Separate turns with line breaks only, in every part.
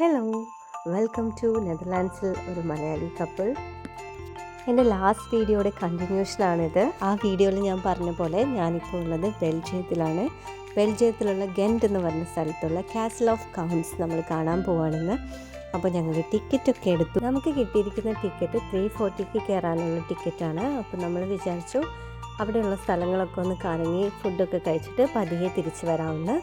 Hello, welcome to നെതർലാൻഡ്സിൽ ഒരു Malayali couple. എൻ്റെ last വീഡിയോയുടെ കണ്ടിന്യൂഷനാണിത്. ആ വീഡിയോയിൽ ഞാൻ പറഞ്ഞ പോലെ ഞാനിപ്പോൾ ഉള്ളത് ബെൽജിയത്തിലാണ്. ബെൽജിയത്തിലുള്ള ഗെൻറ്റ് എന്ന് പറഞ്ഞ സ്ഥലത്തുള്ള കാസിൽ ഓഫ് കൗൺസ് നമ്മൾ കാണാൻ പോവുകയാണെന്ന്. അപ്പോൾ ഞങ്ങൾ ടിക്കറ്റൊക്കെ എടുത്തു. നമുക്ക് കിട്ടിയിരിക്കുന്ന ടിക്കറ്റ് 340 കയറാനുള്ള ടിക്കറ്റാണ്. അപ്പോൾ നമ്മൾ വിചാരിച്ചു അവിടെയുള്ള സ്ഥലങ്ങളൊക്കെ ഒന്ന് കറങ്ങി ഫുഡൊക്കെ കഴിച്ചിട്ട് പതിയെ തിരിച്ച് വരാമെന്ന്.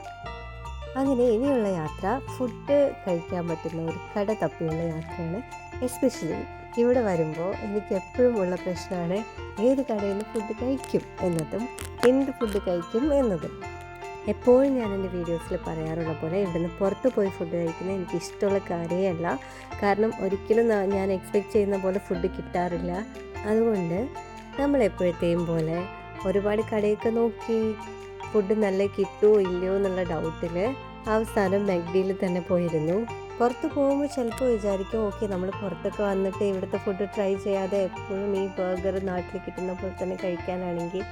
അങ്ങനെ ഇനിയുള്ള യാത്ര ഫുഡ് കഴിക്കാൻ പറ്റുന്ന ഒരു കട തപ്പിയുള്ള യാത്രയാണ്. എസ്പെഷ്യലി ഇവിടെ വരുമ്പോൾ എനിക്ക് എപ്പോഴും ഉള്ള പ്രശ്നമാണ് ഏത് കടയിൽ നിന്ന് ഫുഡ് കഴിക്കും എന്നതും എന്ത് ഫുഡ് കഴിക്കും എന്നതും. എപ്പോഴും ഞാൻ എൻ്റെ വീഡിയോസിൽ പറയാറുള്ള പോലെ ഇവിടുന്ന് പുറത്ത് പോയി ഫുഡ് കഴിക്കുന്നത് എനിക്ക് ഇഷ്ടമുള്ള കാര്യമല്ല. കാരണം ഒരിക്കലും ഞാൻ എക്സ്പെക്റ്റ് ചെയ്യുന്ന പോലെ ഫുഡ് കിട്ടാറില്ല. അതുകൊണ്ട് നമ്മളെപ്പോഴത്തെയും പോലെ ഒരുപാട് കടയൊക്കെ നോക്കി ഫുഡ് നല്ല കിട്ടുമോ ഇല്ലയോ എന്നുള്ള ഡൗട്ടിൽ അവസാനം മെക്ഡിയിൽ തന്നെ പോയിരുന്നു. പുറത്ത് പോകുമ്പോൾ ചിലപ്പോൾ വിചാരിക്കും ഓക്കെ നമ്മൾ പുറത്തൊക്കെ വന്നിട്ട് ഇവിടുത്തെ ഫുഡ് ട്രൈ ചെയ്യാതെ എപ്പോഴും ഈ ബർഗർ നാട്ടിൽ കിട്ടുന്ന പോലെ തന്നെ കഴിക്കാനാണെങ്കിൽ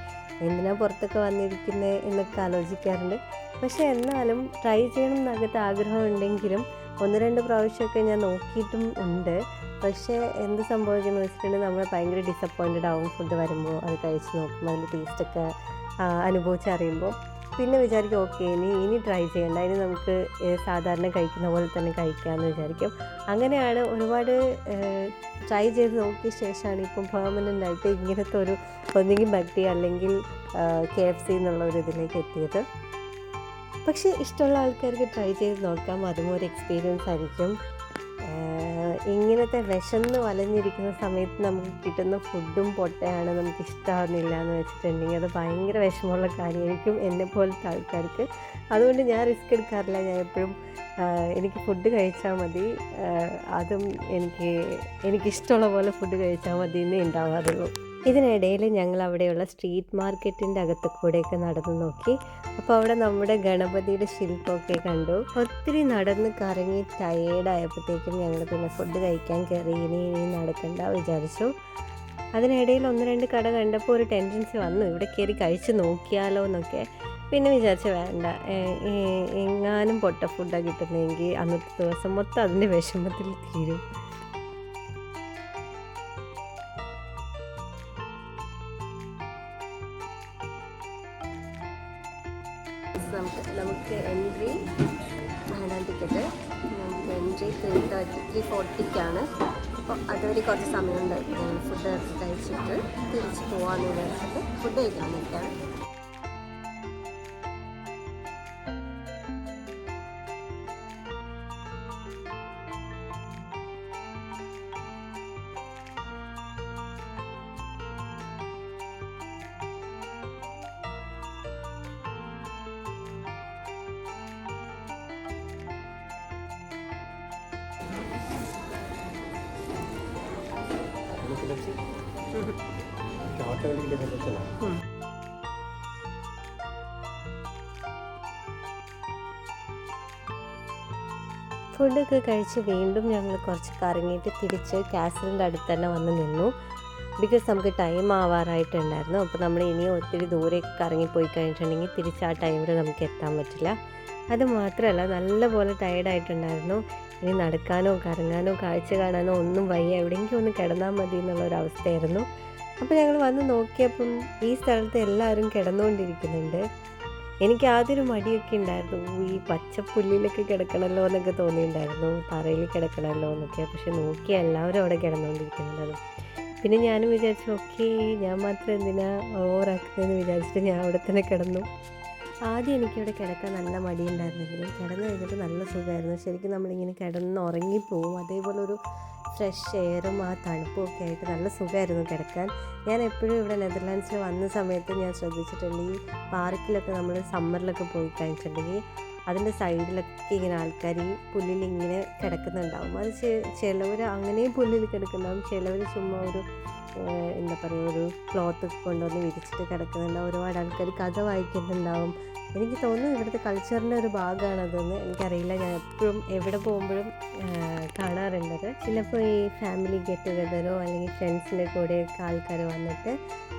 എന്തിനാ പുറത്തൊക്കെ വന്നിരിക്കുന്നത് എന്നൊക്കെ ആലോചിക്കാറുണ്ട്. പക്ഷേ എന്നാലും ട്രൈ ചെയ്യണം എന്നകത്ത് ആഗ്രഹം ഉണ്ടെങ്കിലും 1-2 പ്രാവശ്യമൊക്കെ ഞാൻ നോക്കിയിട്ടും ഉണ്ട്. പക്ഷേ എന്ത് സംഭവിക്കുന്നു വെച്ചിട്ടുണ്ടെങ്കിൽ നമ്മൾ ഭയങ്കര ഡിസപ്പോയിൻറ്റഡ് ആവും ഫുഡ് വരുമ്പോൾ. അത് കഴിച്ച് നോക്കുമ്പോൾ അതിൻ്റെ ടേസ്റ്റൊക്കെ അനുഭവിച്ചറിയുമ്പോൾ പിന്നെ വിചാരിക്കും ഓക്കെ ഇനി ട്രൈ ചെയ്യണ്ട, ഇനി നമുക്ക് സാധാരണ കഴിക്കുന്ന പോലെ തന്നെ കഴിക്കാമെന്ന് വിചാരിക്കും. അങ്ങനെയാണ് ഒരുപാട് ട്രൈ ചെയ്ത് നോക്കിയ ശേഷമാണ് ഇപ്പം പെർമനൻ്റ് ആയിട്ട് ഇങ്ങനത്തെ ഒരു ഒന്നെങ്കിൽ മക്ഡി അല്ലെങ്കിൽ KFC എന്നുള്ള ഒരു ഇതിലേക്ക് എത്തിയത്. പക്ഷേ ഇഷ്ടമുള്ള ആൾക്കാർക്ക് ട്രൈ ചെയ്ത് നോക്കാം, അതും ഒരു എക്സ്പീരിയൻസ് ആയിരിക്കും. ഇങ്ങനത്തെ വിശന്ന് വലഞ്ഞിരിക്കുന്ന സമയത്ത് നമുക്ക് കിട്ടുന്ന ഫുഡും പൊട്ടയാണ് നമുക്ക് ഇഷ്ടമാകുന്നില്ല എന്ന് വെച്ചിട്ടുണ്ടെങ്കിൽ അത് ഭയങ്കര വിഷമമുള്ള കാര്യമായിരിക്കും എന്നെപ്പോലത്തെ ആൾക്കാർക്ക്. അതുകൊണ്ട് ഞാൻ റിസ്ക് എടുക്കാറില്ല. ഞാൻ എപ്പോഴും എനിക്ക് ഫുഡ് കഴിച്ചാൽ മതി, അതും എനിക്കിഷ്ടമുള്ള പോലെ ഫുഡ് കഴിച്ചാൽ മതി എന്നേ ഉണ്ടാവാറുള്ളൂ. ഇതിനിടയിൽ ഞങ്ങൾ അവിടെയുള്ള സ്ട്രീറ്റ് മാർക്കറ്റിൻ്റെ അകത്ത് കൂടെയൊക്കെ നടന്നു നോക്കി. അപ്പോൾ അവിടെ നമ്മുടെ ഗണപതിയുടെ ശില്പമൊക്കെ കണ്ടു. ഒത്തിരി നടന്ന് കറങ്ങി ടയേർഡായപ്പോഴത്തേക്കും ഞങ്ങൾ പിന്നെ ഫുഡ് കഴിക്കാൻ കയറി. ഇനി നടക്കണ്ട വിചാരിച്ചു. അതിനിടയിൽ 1-2 കട കണ്ടപ്പോൾ ഒരു ടെൻഡൻസി വന്നു ഇവിടെ കയറി കഴിച്ച് നോക്കിയാലോ എന്നൊക്കെ. പിന്നെ വിചാരിച്ചു വേണ്ട, എങ്ങാനും പൊട്ട ഫുഡാണ് കിട്ടുന്നതെങ്കിൽ അന്നത്തെ ദിവസം മൊത്തം അതിൻ്റെ വിഷമത്തിൽ തീരും. നമുക്ക് എൻട്രി ടിക്കറ്റ് എൻട്രി 340 അപ്പോൾ അതുവരെ കുറച്ച് സമയമുണ്ട്. ഫുഡ് കഴിച്ചിട്ട് തിരിച്ച് പോകാമെന്ന് വിചാരിച്ചിട്ട് ഫുഡ് കഴിക്കാൻ വേണ്ടിയിട്ടാണ്. ഫുഡൊക്കെ കഴിച്ച് വീണ്ടും ഞങ്ങൾ കുറച്ച് കറങ്ങിയിട്ട് തിരിച്ച് കാസിലിൻ്റെ അടുത്ത് തന്നെ വന്ന് നിന്നു. ബിക്കോസ് നമുക്ക് ടൈം ആവാറായിട്ടുണ്ടായിരുന്നു. അപ്പോൾ നമ്മൾ ഇനിയും ഒത്തിരി ദൂരേക്ക് കറങ്ങിപ്പോയി കഴിഞ്ഞിട്ടുണ്ടെങ്കിൽ തിരിച്ച് ആ ടൈമിൽ നമുക്ക് എത്താൻ പറ്റില്ല. അതുമാത്രമല്ല നല്ലപോലെ ടയേർഡായിട്ടുണ്ടായിരുന്നു. ഇനി നടക്കാനോ കറങ്ങാനോ കാഴ്ച കാണാനോ ഒന്നും വയ്യ, എവിടെയെങ്കിലും ഒന്ന് കിടന്നാൽ മതി എന്നുള്ളൊരവസ്ഥയായിരുന്നു. അപ്പോൾ ഞങ്ങൾ വന്ന് നോക്കിയപ്പം ഈ സ്ഥലത്ത് എല്ലാവരും കിടന്നുകൊണ്ടിരിക്കുന്നുണ്ട്. എനിക്ക് ആദ്യമൊരു മടിയൊക്കെ ഉണ്ടായിരുന്നു, ഈ പച്ചപ്പുല്ലിലൊക്കെ കിടക്കണമല്ലോ എന്നൊക്കെ തോന്നിയിട്ടുണ്ടായിരുന്നു, തറയിൽ കിടക്കണമല്ലോ എന്നൊക്കെ. പക്ഷെ നോക്കിയാൽ എല്ലാവരും അവിടെ കിടന്നുകൊണ്ടിരിക്കുന്നുണ്ടായിരുന്നു. പിന്നെ ഞാനും വിചാരിച്ചു ഓക്കെ ഞാൻ മാത്രം എന്തിനാ ഓവറാക്കുന്നതെന്ന് വിചാരിച്ചിട്ട് ഞാൻ അവിടെ തന്നെ കിടന്നു. ആദ്യം എനിക്കിവിടെ കിടക്കാൻ നല്ല മടിയുണ്ടായിരുന്നെങ്കിലും കിടന്നു കഴിഞ്ഞിട്ട് നല്ല സുഖമായിരുന്നു. ശരിക്കും നമ്മളിങ്ങനെ കിടന്ന് ഉറങ്ങിപ്പോവും. അതേപോലെ ഒരു ഫ്രഷ് എയറും ആ തണുപ്പും ഒക്കെ ആയിട്ട് നല്ല സുഖമായിരുന്നു കിടക്കാൻ. ഞാൻ എപ്പോഴും ഇവിടെ നെതർലാൻഡ്സിൽ വന്ന സമയത്ത് ഞാൻ ശ്രദ്ധിച്ചിട്ടുണ്ട്, ഈ പാർക്കിലൊക്കെ നമ്മൾ സമ്മറിലൊക്കെ പോയി കഴിഞ്ഞിട്ടുണ്ടെങ്കിൽ അതിൻ്റെ സൈഡിലൊക്കെ ഇങ്ങനെ ആൾക്കാർ ഈ പുല്ലിൽ ഇങ്ങനെ കിടക്കുന്നുണ്ടാവും. അത് ചിലവർ അങ്ങനെയും പുല്ലിൽ കിടക്കുന്നുണ്ടാവും, ചിലവർ ചുമ്മാ ഒരു എന്താ പറയുക ഒരു ക്ലോത്ത് കൊണ്ടുവന്ന് വിരിച്ചിട്ട് കിടക്കുന്നുണ്ടാവും. ഒരുപാട് ആൾക്കാർ കഥ വായിക്കുന്നുണ്ടാവും. എനിക്ക് തോന്നുന്നു ഇവിടുത്തെ കൾച്ചറിൻ്റെ ഒരു ഭാഗമാണതെന്ന്. എനിക്കറിയില്ല, ഞാൻ എപ്പോഴും എവിടെ പോകുമ്പോഴും കാണാറുണ്ടത്. ചിലപ്പോൾ ഈ ഫാമിലി ഗെറ്റ് ടുഗദറോ അല്ലെങ്കിൽ ഫ്രണ്ട്സിൻ്റെ കൂടെയൊക്കെ ആൾക്കാർ വന്നിട്ട്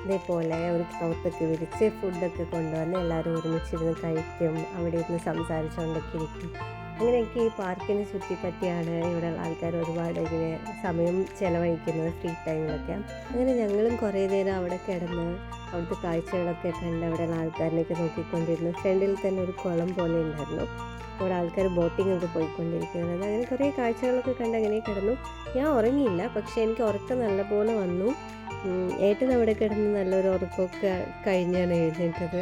ഇതേപോലെ ഒരു ക്ലോത്തൊക്കെ വിരിച്ച് ഫുഡൊക്കെ കൊണ്ടുവന്ന് എല്ലാവരും ഒരുമിച്ചിരുന്ന് കഴിക്കും. അവിടെ ഇരുന്ന് സംസാരിച്ചുകൊണ്ടൊക്കെ ഇരിക്കും. അങ്ങനെ എനിക്ക് ഈ പാർക്കിനെ ചുറ്റിപ്പറ്റിയാണ് ഇവിടെയുള്ള ആൾക്കാർ ഒരുപാട് ഇങ്ങനെ സമയം ചിലവഴിക്കുന്നത് ഫ്രീ ടൈമിലൊക്കെ. അങ്ങനെ ഞങ്ങളും കുറേ നേരം അവിടെ കിടന്ന് അവിടുത്തെ കാഴ്ചകളൊക്കെ കണ്ട് അവിടെയുള്ള ആൾക്കാരിലേക്ക് നോക്കിക്കൊണ്ടിരുന്നു. ഫ്രണ്ടിൽ തന്നെ ഒരു കുളം പോലെ ഉണ്ടായിരുന്നു, അവിടെ ആൾക്കാർ ബോട്ടിംഗ് ഒക്കെ പോയിക്കൊണ്ടിരിക്കുന്നത്. അങ്ങനെ കുറേ കാഴ്ചകളൊക്കെ കണ്ട് അങ്ങനെ കിടന്നു. ഞാൻ ഉറങ്ങിയില്ല, പക്ഷേ എനിക്ക് ഉറക്കം നല്ലപോലെ വന്നു. ഏട്ടൻ അവിടെ കിടന്ന് നല്ലൊരു ഉറക്കമൊക്കെ കഴിഞ്ഞാണ് എഴുന്നേറ്റത്.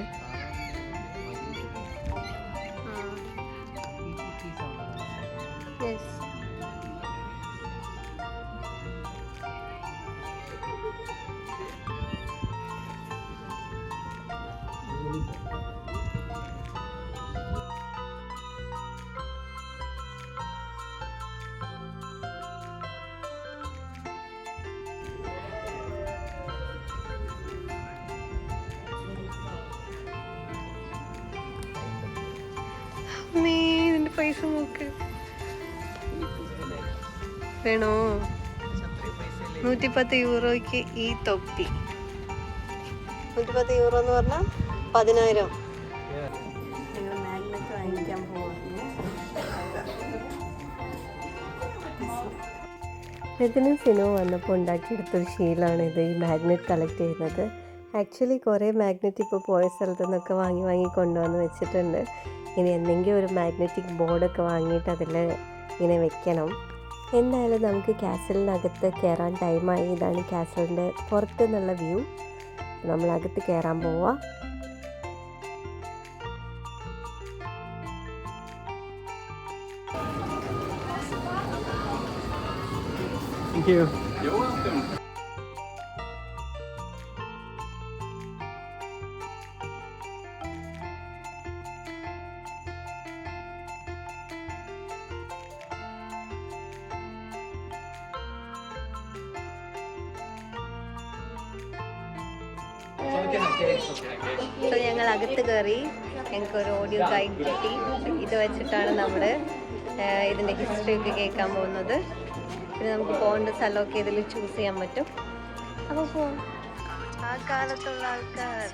ഇതിന്റെ പൈസ നോക്ക്, വേണോ? 110 യൂറോയ്ക്ക് ഈ തൊപ്പി. 110 യൂറോ എന്ന് പറഞ്ഞാൽ 10,000. നിങ്ങൾ മാഗ്നറ്റ് വാങ്ങിക്കാൻ പോകുന്നു. ഇതിനും സിനിമ വന്നപ്പോൾ ഉണ്ടാക്കിയെടുത്തൊരു ശീലമാണ് ഇത്, ഈ മാഗ്നറ്റ് കളക്ട് ചെയ്യുന്നത്. ആക്ച്വലി കുറേ മാഗ്നറ്റ് ഇപ്പോൾ പോയ സ്ഥലത്തു നിന്നൊക്കെ വാങ്ങി കൊണ്ടുവന്ന് വെച്ചിട്ടുണ്ട്. ഇനി എന്തെങ്കിലും ഒരു മാഗ്നറ്റിക് ബോർഡൊക്കെ വാങ്ങിയിട്ട് അതിൽ ഇങ്ങനെ വെക്കണം. എന്തായാലും നമുക്ക് കാസലിനകത്ത് കയറാൻ ടൈമായി. ഇതാണ് കാസലിൻ്റെ പുറത്തു നിന്നുള്ള വ്യൂ. നമ്മളകത്ത് കയറാൻ പോവാം.
Thank you. You're welcome.
So ഞങ്ങൾ അകത്ത് കയറി. ഞങ്ങൾക്കൊരു ഓഡിയോ ഗൈഡ് കിട്ടി. ഇത് വെച്ചിട്ടാണ് നമ്മൾ ഇതിൻ്റെ ഹിസ്റ്ററി ഒക്കെ കേൾക്കാൻ പോകുന്നത്. പിന്നെ നമുക്ക് പോകേണ്ട സ്ഥലമൊക്കെ ഇതിൽ ചൂസ് ചെയ്യാൻ പറ്റും. അപ്പോൾ പോവാം. ആ കാലത്തുള്ള ആൾക്കാർ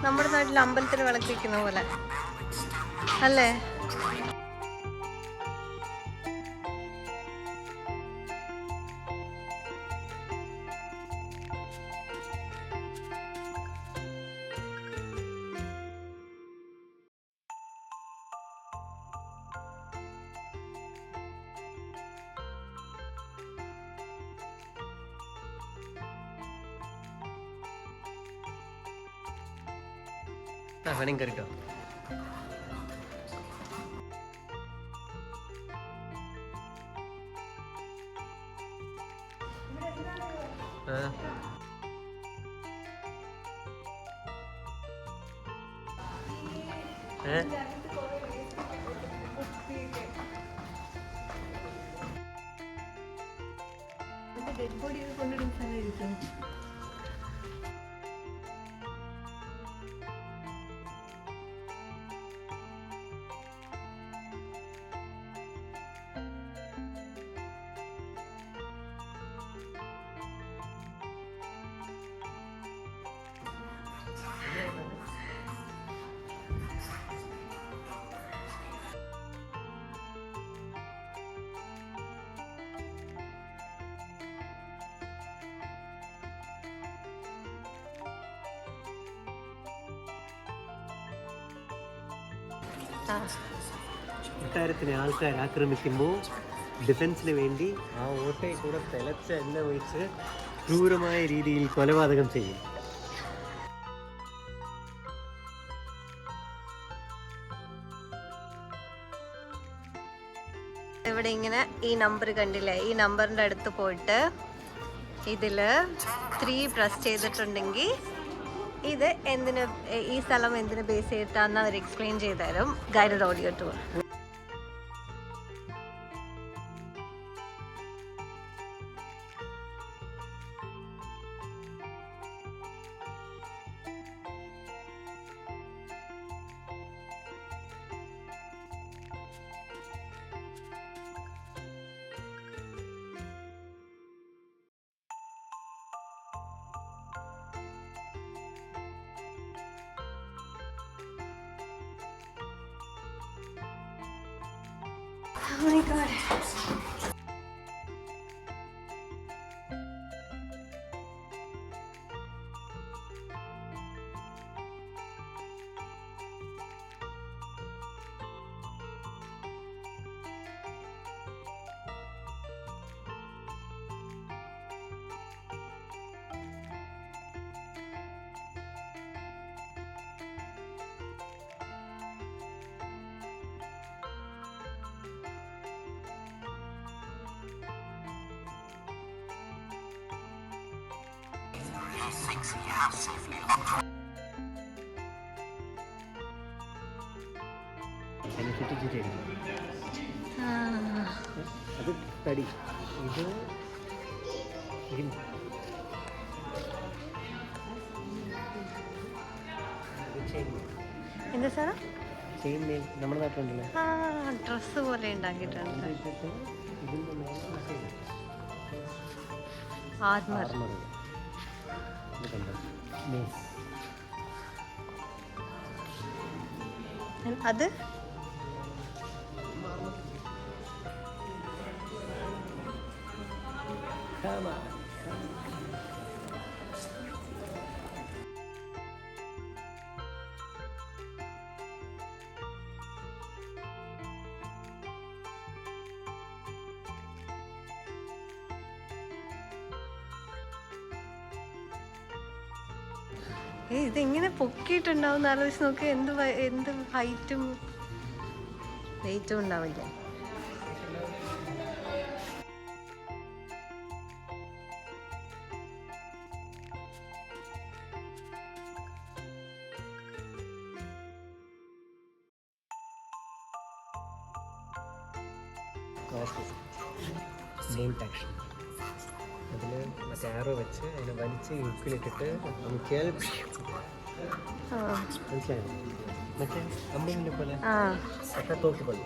നമ്മുടെ നാട്ടിൽ അമ്പലത്തിൽ വിളക്ക് വയ്ക്കുന്ന പോലെ അല്ലേ?
running करेगा
ഡെഡ് ബോഡി കൊണ്ടിടുന്ന സ്ഥലമായിരിക്കും.
കൊട്ടാരത്തിനെ ആൾക്കാർ ആക്രമിക്കുമ്പോൾ ഡിഫൻസിന് വേണ്ടി ആ ഓട്ടയെ കൂടെ തിളച്ച എണ്ണ ഒഴിച്ച് ക്രൂരമായ രീതിയിൽ കൊലപാതകം ചെയ്യും.
ഇവിടെ ഇങ്ങനെ ഈ നമ്പർ കണ്ടില്ലേ, ഈ നമ്പറിൻ്റെ അടുത്ത് പോയിട്ട് ഇതിൽ 3 പ്രസ് ചെയ്തിട്ടുണ്ടെങ്കിൽ ഇത് എന്തിന്, ഈ സ്ഥലം എന്തിന് ബേസ് ചെയ്തിട്ടാന്ന് അവർ എക്സ്പ്ലെയിൻ ചെയ്ത് തരും. Guided audio tour. Oh my god.
അത് തടി, ഇത്
എന്താ സാറാ?
ചെയിൻ നെയിൽ നമ്മുടെ നാട്ടിലുണ്ടല്ലോ.
ഡ്രസ്സ് പോലെ ഉണ്ടാക്കിയിട്ടുണ്ട്. ആർമർ. അത് ഇതെങ്ങനെ പൊക്കിയിട്ടുണ്ടാവും ആലോചിച്ച് നോക്ക്. എന്ത് ഹൈറ്റും വെയിറ്റും ഉണ്ടാവില്ലേ.
Bolt action. അതിൽ മറ്റേ ആറോ വെച്ച് അതിനെ വലിച്ച് ഹുക്കിലിട്ടിട്ട് നോക്കിയാൽ മനസ്സിലായോ? മറ്റേ അമ്പിൻ്റെ പോലെ മറ്റേ തോക്ക് പോലെ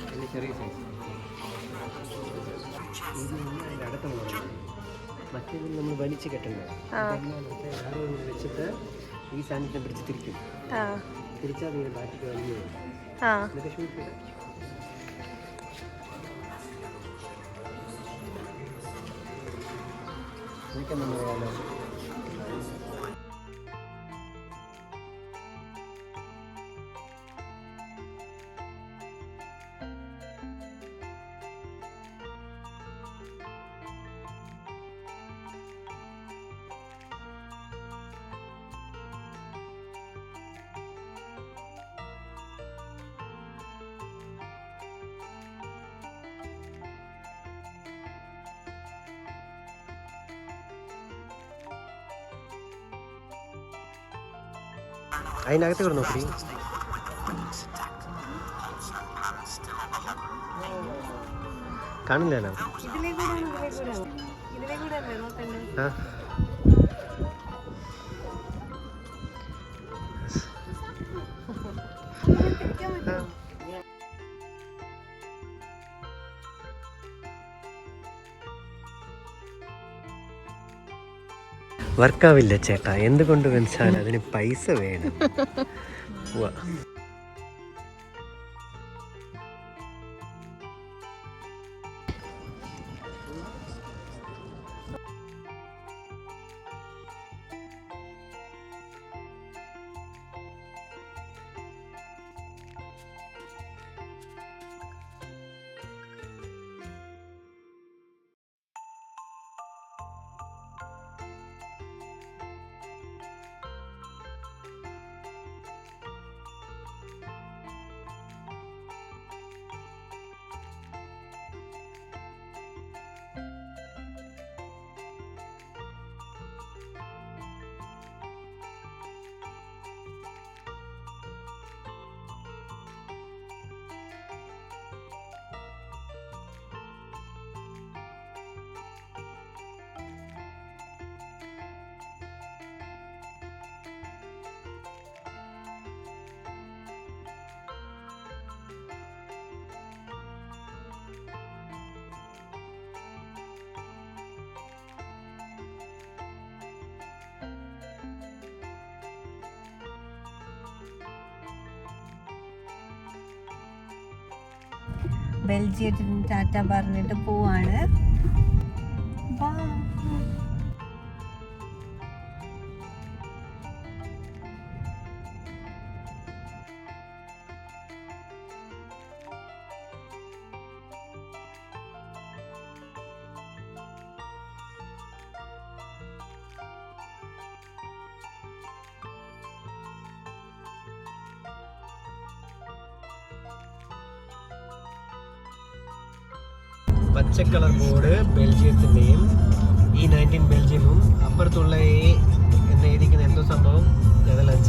അതിൻ്റെ ചെറിയ സൈസ്. ഇത് അതിൻ്റെ അടുത്ത മോഡൽ. മറ്റേതിൽ നമ്മൾ വലിച്ച് കെട്ടണ്ടേ, മറ്റേ ആറോ വെച്ചിട്ട് ഈ സാധനത്തെ പിടിച്ച് തിരിക്കും. തിരിച്ചാൽ അതിന് ബാറ്റിക്ക് വലിയ വരും. എന്നിട്ട് ഷൂട്ട് ചെയ്താൽ ഇതൊക്കെ നമ്മൾ അതിനകത്ത് കൂടെ നോക്കി കാണില്ലല്ലോ. ആ വർക്കാവില്ല ചേട്ടാ. എന്തുകൊണ്ട് വെച്ചാൽ അതിന് പൈസ വേണം.
ബെൽജിയത്തിന് ടാറ്റ പറഞ്ഞിട്ട് പോവാണ്.
പച്ച കളർ ബോർഡ് ബെൽജിയത്തിൻ്റെയും E19 ബെൽജിയമും അപ്പുറത്തുള്ള എന്ന് എഴുതിക്കുന്ന എന്തോ സംഭവം നെതർലാൻഡ്സ്.